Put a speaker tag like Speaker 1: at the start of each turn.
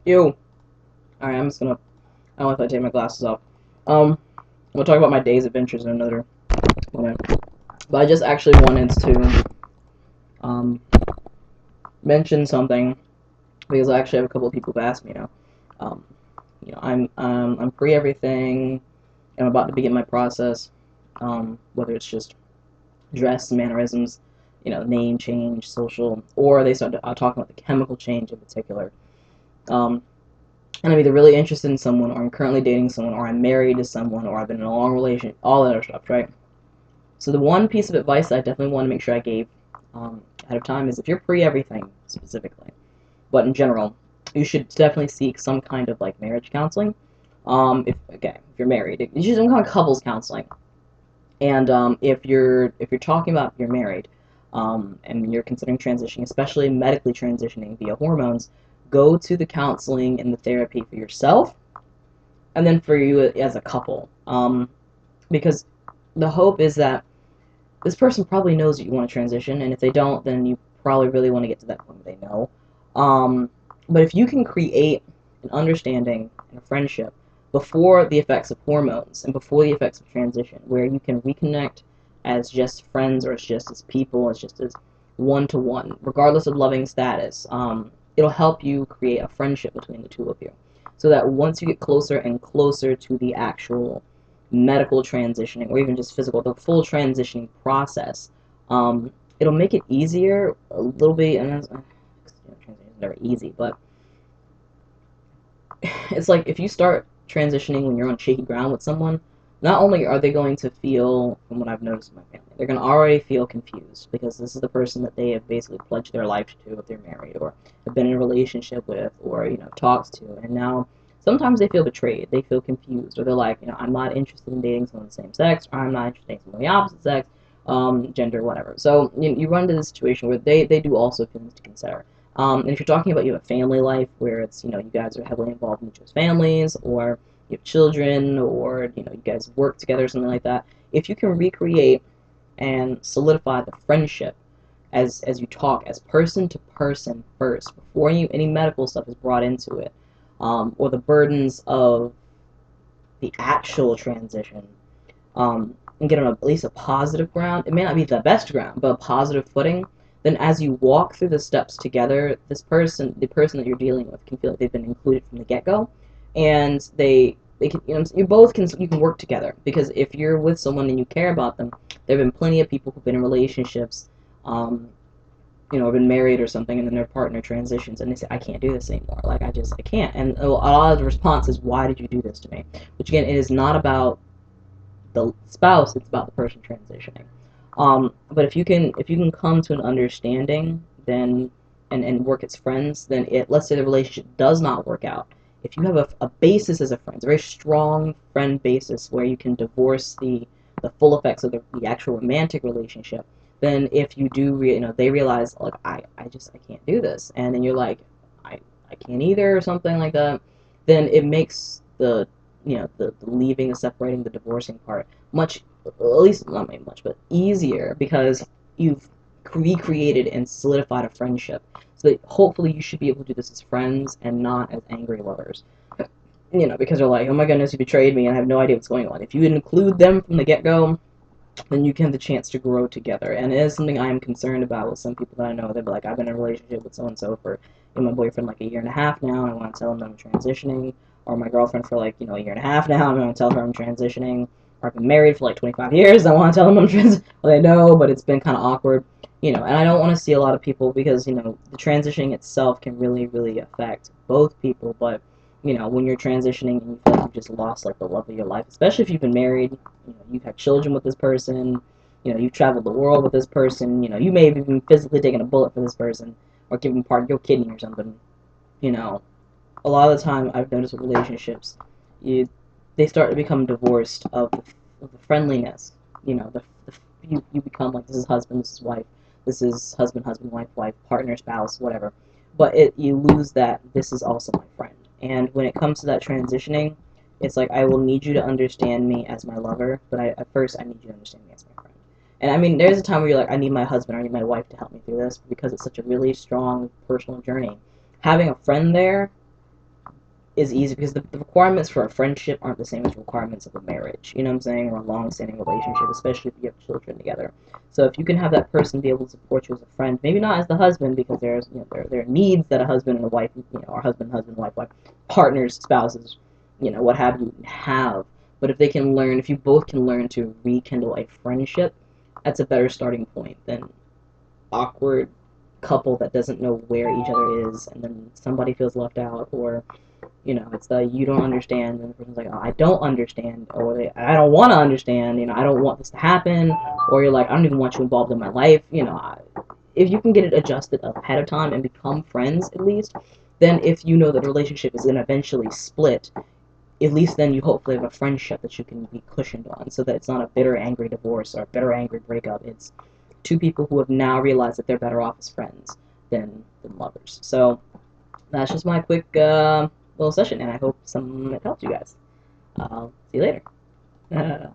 Speaker 1: Ew. Alright, I don't know if I take my glasses off. Um, we'll talk about my day's adventures in another moment. But I just actually wanted to, um, mention something, because I actually have a couple of people who've asked me now. Um, I'm pre everything. I'm about to begin my process. Whether it's just dress, mannerisms, name change, social, or they start talking about the chemical change in particular. Um, and I'm either really interested in someone, or I'm currently dating someone, or I'm married to someone, or I've been in a long relation, all that other stuff, right? So the one piece of advice that I definitely want to make sure I gave ahead of time is, if you're pre everything specifically, but in general, you should definitely seek some kind of like marriage counseling. If you're married, you should some kind of couples counseling. And if you're talking about you're married, and you're considering transitioning, especially medically transitioning via hormones, go to the counseling and the therapy for yourself, and then for you as a couple. Because the hope is that this person probably knows that you want to transition, and if they don't, then you probably really want to get to that point where they know. But if you can create an understanding and a friendship before the effects of hormones and before the effects of transition, where you can reconnect as just friends, or as just as people, as just as one to one, regardless of loving status, it'll help you create a friendship between the two of you. So that once you get closer and closer to the actual medical transitioning, or even just physical, the full transitioning process, it'll make it easier a little bit. And transition is never easy, but it's like if you start transitioning when you're on shaky ground with someone, not only are they going to feel, from what I've noticed in my family, they're going to already feel confused, because this is the person that they have basically pledged their life to if they're married, or have been in a relationship with, or talks to, and now sometimes they feel betrayed, they feel confused, or they're like, I'm not interested in dating someone of the same sex, or I'm not interested in someone of the opposite sex, gender, whatever. So you run into this situation where they do also feel things to consider. And if you're talking about you have a family life where it's, you guys are heavily involved in each other's families, or you have children, or, you guys work together, something like that, if you can recreate and solidify the friendship as you talk as person to person first, before any medical stuff is brought into it, or the burdens of the actual transition, and get on at least a positive ground. It may not be the best ground, but a positive footing. Then, as you walk through the steps together, the person that you're dealing with, can feel like they've been included from the get go, and they can, you can work together. Because if you're with someone and you care about them, there have been plenty of people who've been in relationships, have been married or something, and then their partner transitions, and they say, I can't do this anymore. Like, I can't. And a lot of the response is, why did you do this to me? Which, again, it is not about the spouse, it's about the person transitioning. But if you can come to an understanding, then and work as friends, then let's say the relationship does not work out. If you have a basis as a friend, a very strong friend basis, where you can divorce the full effects of the actual romantic relationship, then if you do they realize, like, I can't do this, and then you're like, I I can't either, or something like that, then it makes the leaving, the separating, the divorcing part much, at least not maybe much, but easier, because you've recreated and solidified a friendship. So that hopefully you should be able to do this as friends and not as angry lovers. Because they're like, oh my goodness, you betrayed me and I have no idea what's going on. If you include them from the get go, then you can have the chance to grow together. And it is something I am concerned about with some people that I know. They'll be like, I've been in a relationship with so and so for my boyfriend like a year and a half now, and I want to tell him that I'm transitioning. Or my girlfriend for like a year and a half now, and I want to tell her I'm transitioning. Or I've been married for like 25 years, and I want to tell them I'm transitioning. Well, they know, but it's been kind of awkward. And I don't want to see a lot of people, because the transitioning itself can really, really affect both people. But when you're transitioning and you feel like you've just lost like the love of your life, especially if you've been married, you've had children with this person, you've traveled the world with this person, you may have even physically taken a bullet for this person, or given part of your kidney or something. you know, a lot of the time I've noticed with relationships, you they start to become divorced of the friendliness. You become like, this is husband, this is wife, this is husband, husband, wife, wife, partner, spouse, whatever. But you lose that this is also my friend. And when it comes to that transitioning, it's like, I will need you to understand me as my lover, but at first I need you to understand me as my friend. And I mean, there's a time where you're like, I need my husband or I need my wife to help me through this, because it's such a really strong personal journey. Having a friend there is easy because the requirements for a friendship aren't the same as requirements of a marriage. You know what I'm saying? Or a long-standing relationship, especially if you have children together. So if you can have that person be able to support you as a friend, maybe not as the husband because there's there are needs that a husband and a wife, or husband, wife, partners, spouses, what have you have. But if they can learn, if you both can learn to rekindle a friendship, that's a better starting point than awkward couple that doesn't know where each other is, and then somebody feels left out, or it's the you don't understand, and the person's like, oh, I don't understand, or I don't want to understand, I don't want this to happen, or you're like, I don't even want you involved in my life, if you can get it adjusted ahead of time and become friends at least, then if you know that the relationship is going to eventually split, at least then you hopefully have a friendship that you can be cushioned on, so that it's not a bitter, angry divorce or a bitter, angry breakup. It's two people who have now realized that they're better off as friends than lovers. So that's just my quick little session, and I hope some it helps you guys. I'll see you later.